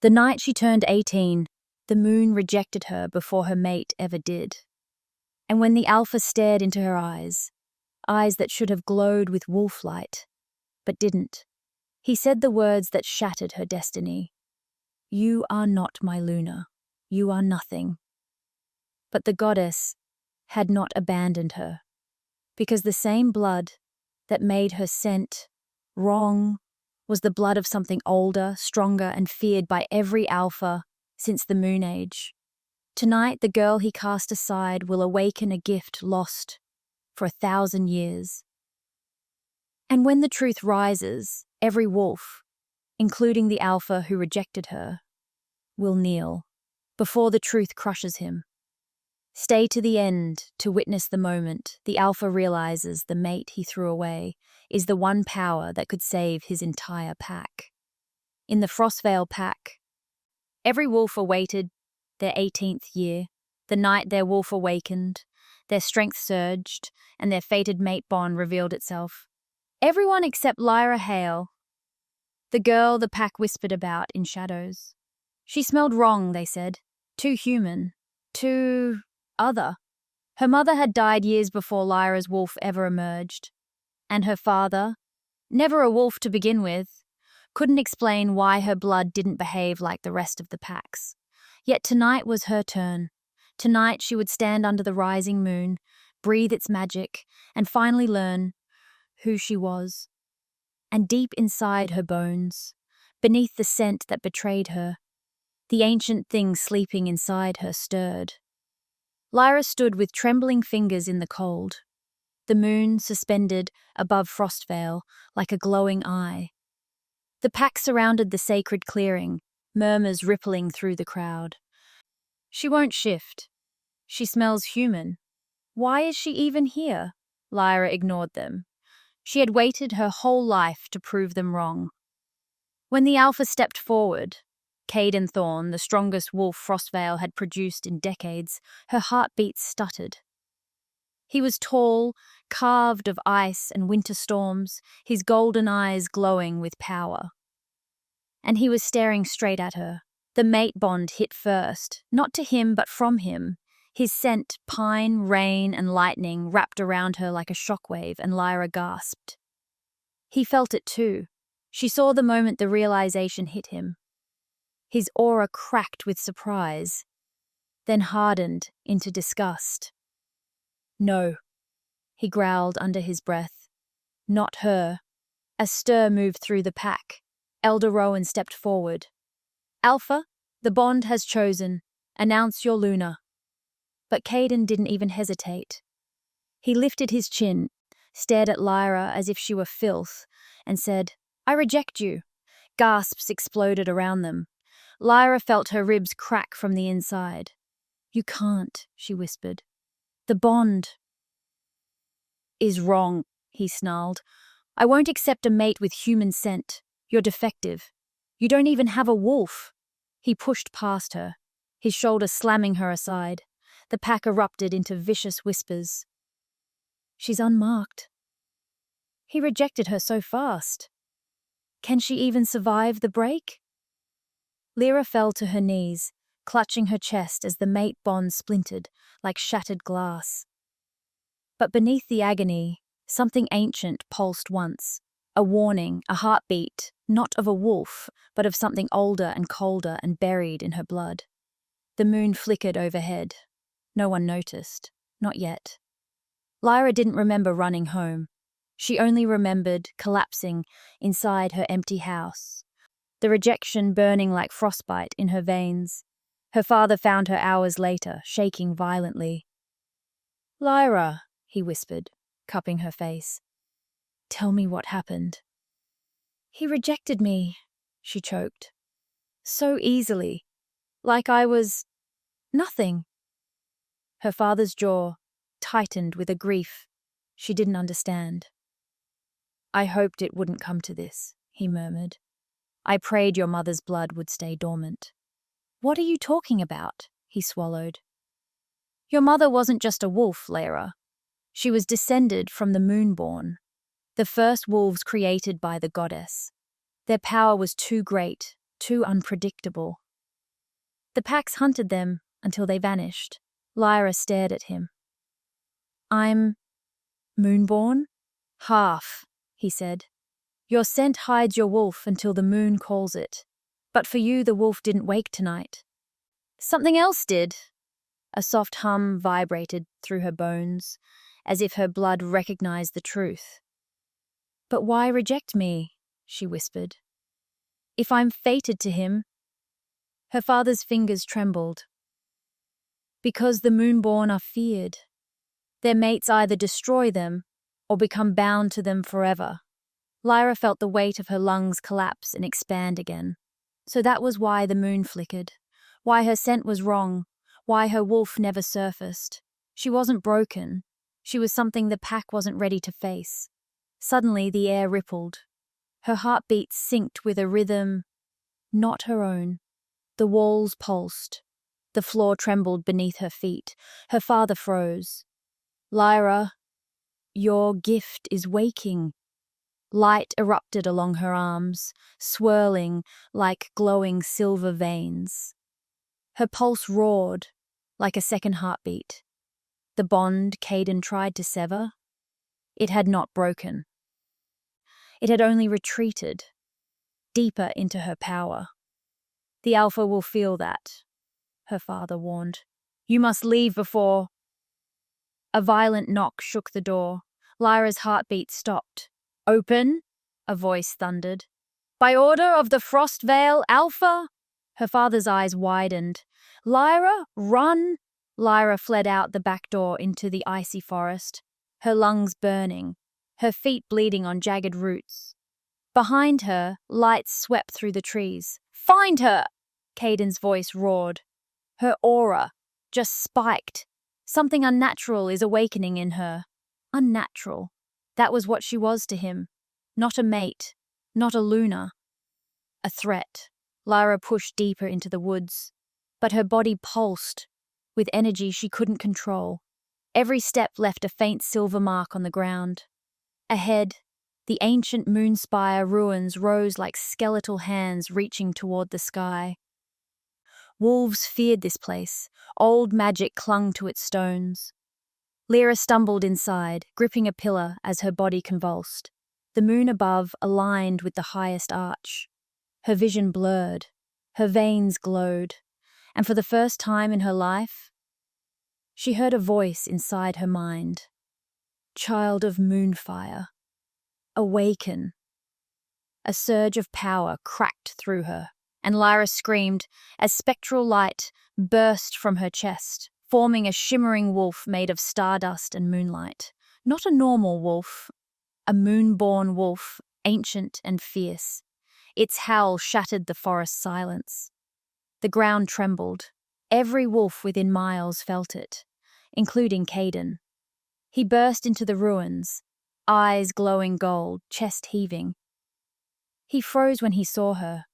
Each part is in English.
The night she turned 18, the moon rejected her before her mate ever did. And when the alpha stared into her eyes that should have glowed with wolf light, but didn't, he said the words that shattered her destiny. "You are not my Luna. You are nothing." But the goddess had not abandoned her, because the same blood that made her scent wrong was the blood of something older, stronger, and feared by every alpha since the Moon Age. Tonight, the girl he cast aside will awaken a gift lost for 1,000 years. And when the truth rises, every wolf, including the alpha who rejected her, will kneel before the truth crushes him. Stay to the end to witness the moment the alpha realizes the mate he threw away is the one power that could save his entire pack. In the Frostvale pack, every wolf awaited their 18th year, the night their wolf awakened, their strength surged, and their fated mate bond revealed itself. Everyone except Lyra Hale, the girl the pack whispered about in shadows. She smelled wrong, they said. Too human. Too other. Her mother had died years before Lyra's wolf ever emerged. And her father, never a wolf to begin with, couldn't explain why her blood didn't behave like the rest of the pack's. Yet tonight was her turn. Tonight she would stand under the rising moon, breathe its magic, and finally learn who she was. And deep inside her bones, beneath the scent that betrayed her, the ancient thing sleeping inside her stirred. Lyra stood with trembling fingers in the cold, the moon suspended above Frostvale like a glowing eye. The pack surrounded the sacred clearing, murmurs rippling through the crowd. She won't shift. She smells human. Why is she even here? Lyra ignored them. She had waited her whole life to prove them wrong. When the alpha stepped forward, Caden Thorne, the strongest wolf Frostvale had produced in decades, her heartbeat stuttered. He was tall, carved of ice and winter storms, his golden eyes glowing with power. And he was staring straight at her. The mate bond hit first, not to him but from him. His scent, pine, rain, and lightning wrapped around her like a shockwave, and Lyra gasped. He felt it too. She saw the moment the realization hit him. His aura cracked with surprise, then hardened into disgust. "No," he growled under his breath. "Not her." A stir moved through the pack. Elder Rowan stepped forward. "Alpha, the bond has chosen. Announce your Luna." But Caden didn't even hesitate. He lifted his chin, stared at Lyra as if she were filth, and said, "I reject you." Gasps exploded around them. Lyra felt her ribs crack from the inside. "You can't," she whispered. "The bond is wrong," he snarled. "I won't accept a mate with human scent. You're defective. You don't even have a wolf." He pushed past her, his shoulder slamming her aside. The pack erupted into vicious whispers. "She's unmarked." He rejected her so fast. Can she even survive the break? Lyra fell to her knees, clutching her chest as the mate bond splintered like shattered glass. But beneath the agony, something ancient pulsed once. A warning, a heartbeat, not of a wolf, but of something older and colder and buried in her blood. The moon flickered overhead. No one noticed. Not yet. Lyra didn't remember running home. She only remembered collapsing inside her empty house, the rejection burning like frostbite in her veins. Her father found her hours later, shaking violently. "Lyra," he whispered, cupping her face. "Tell me what happened." "He rejected me," she choked. "So easily. Like I was nothing." Her father's jaw tightened with a grief she didn't understand. "I hoped it wouldn't come to this," he murmured. "I prayed your mother's blood would stay dormant." "What are you talking about?" he swallowed. "Your mother wasn't just a wolf, Lyra. She was descended from the Moonborn, the first wolves created by the goddess. Their power was too great, too unpredictable. The packs hunted them until they vanished. Lyra stared at him. I'm moonborn? Half, he said. Your scent hides your wolf until the moon calls it. But for you, the wolf didn't wake tonight. Something else did. A soft hum vibrated through her bones, as if her blood recognized the truth. But why reject me? She whispered. If I'm fated to him. Her father's fingers trembled. Because the moonborn are feared. Their mates either destroy them or become bound to them forever. Lyra felt the weight of her lungs collapse and expand again. So that was why the moon flickered, why her scent was wrong, why her wolf never surfaced. She wasn't broken. She was something the pack wasn't ready to face. Suddenly the air rippled. Her heartbeat synced with a rhythm not her own. The walls pulsed. The floor trembled beneath her feet. Her father froze. Lyra, your gift is waking. Light erupted along her arms, swirling like glowing silver veins. Her pulse roared like a second heartbeat. The bond Caden tried to sever, it had not broken. It had only retreated, deeper into her power. The Alpha will feel that, her father warned. You must leave before... A violent knock shook the door. Lyra's heartbeat stopped. Open, a voice thundered. By order of the Frostvale Alpha? Her father's eyes widened. Lyra, run! Lyra fled out the back door into the icy forest, her lungs burning, her feet bleeding on jagged roots. Behind her, lights swept through the trees. Find her! Caden's voice roared. Her aura just spiked. Something unnatural is awakening in her. Unnatural. That was what she was to him. Not a mate, not a Luna. A threat. Lyra pushed deeper into the woods, but her body pulsed with energy she couldn't control. Every step left a faint silver mark on the ground. Ahead, the ancient moonspire ruins rose like skeletal hands reaching toward the sky. Wolves feared this place. Old magic clung to its stones. Lyra stumbled inside, gripping a pillar as her body convulsed. The moon above aligned with the highest arch. Her vision blurred. Her veins glowed. And for the first time in her life, she heard a voice inside her mind. Child of moonfire. Awaken. A surge of power cracked through her, and Lyra screamed as spectral light burst from her chest, forming a shimmering wolf made of stardust and moonlight. Not a normal wolf, a moon-born wolf, ancient and fierce. Its howl shattered the forest silence. The ground trembled. Every wolf within miles felt it, including Caden. He burst into the ruins, eyes glowing gold, chest heaving. He froze when he saw her.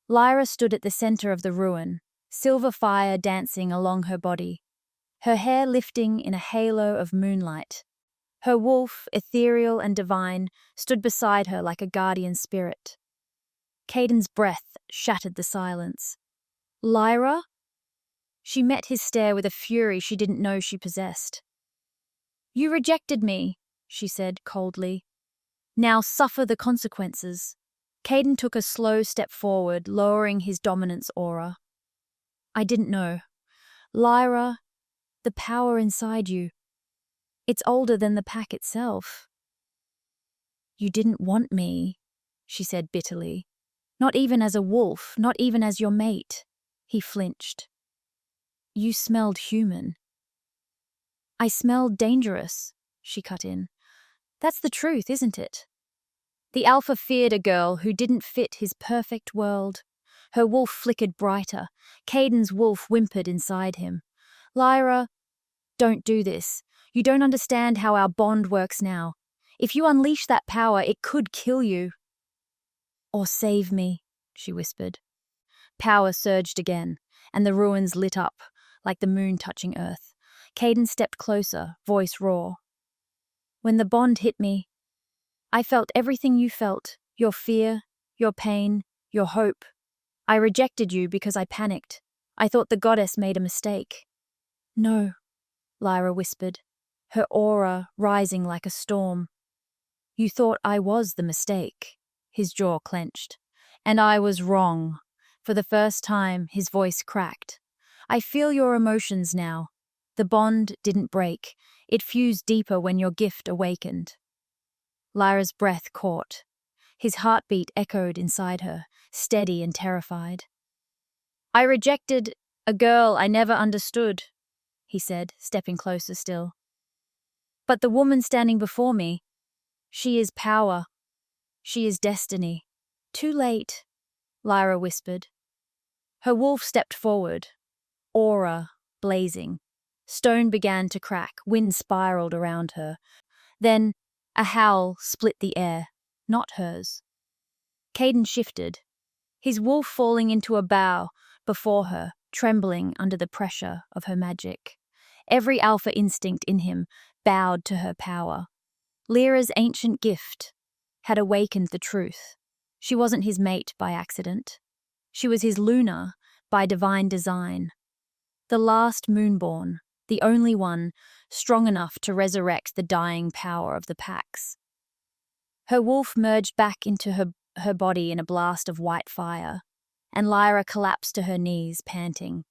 Lyra stood at the center of the ruin, silver fire dancing along her body, her hair lifting in a halo of moonlight. Her wolf, ethereal and divine, stood beside her like a guardian spirit. Caden's breath shattered the silence. Lyra? She met his stare with a fury she didn't know she possessed. You rejected me, she said coldly. Now suffer the consequences. Caden took a slow step forward, lowering his dominance aura. I didn't know. Lyra, the power inside you. It's older than the pack itself. You didn't want me, she said bitterly. Not even as a wolf, not even as your mate. He flinched. You smelled human. I smelled dangerous, she cut in. That's the truth, isn't it? The Alpha feared a girl who didn't fit his perfect world. Her wolf flickered brighter. Caden's wolf whimpered inside him. Lyra, don't do this. You don't understand how our bond works now. If you unleash that power, it could kill you. Or save me, she whispered. Power surged again, and the ruins lit up, like the moon touching earth. Caden stepped closer, voice raw. When the bond hit me, I felt everything you felt, your fear, your pain, your hope. I rejected you because I panicked. I thought the goddess made a mistake." "No," Lyra whispered, her aura rising like a storm. "You thought I was the mistake." His jaw clenched. "And I was wrong." For the first time, his voice cracked. "I feel your emotions now. The bond didn't break. It fused deeper when your gift awakened." Lyra's breath caught. His heartbeat echoed inside her, steady and terrified. "I rejected a girl I never understood," he said, stepping closer still. "But the woman standing before me, she is power. She is destiny." "Too late," Lyra whispered. Her wolf stepped forward, aura blazing. Stone began to crack, wind spiraled around her. Then a howl split the air, not hers. Caden shifted, his wolf falling into a bow before her, trembling under the pressure of her magic. Every alpha instinct in him bowed to her power. Lyra's ancient gift had awakened the truth. She wasn't his mate by accident. She was his Luna by divine design. The last moonborn, the only one strong enough to resurrect the dying power of the packs. Her wolf merged back into her body in a blast of white fire, and Lyra collapsed to her knees, panting.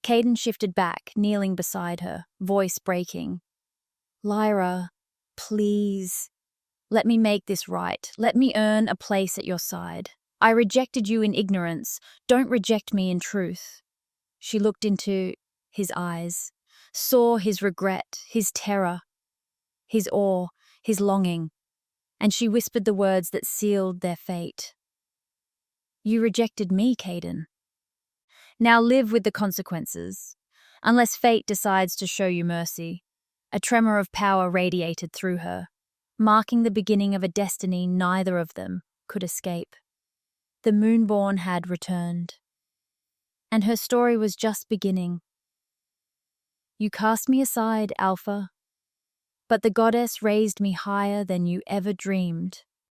Caden shifted back, kneeling beside her, voice breaking. "Lyra, please. Let me make this right. Let me earn a place at your side. I rejected you in ignorance. Don't reject me in truth." She looked into his eyes, saw his regret, his terror, his awe, his longing, and she whispered the words that sealed their fate. "You rejected me, Caden. Now live with the consequences, unless fate decides to show you mercy." A tremor of power radiated through her, marking the beginning of a destiny neither of them could escape. The Moonborn had returned, and her story was just beginning. "You cast me aside, Alpha, but the goddess raised me higher than you ever dreamed."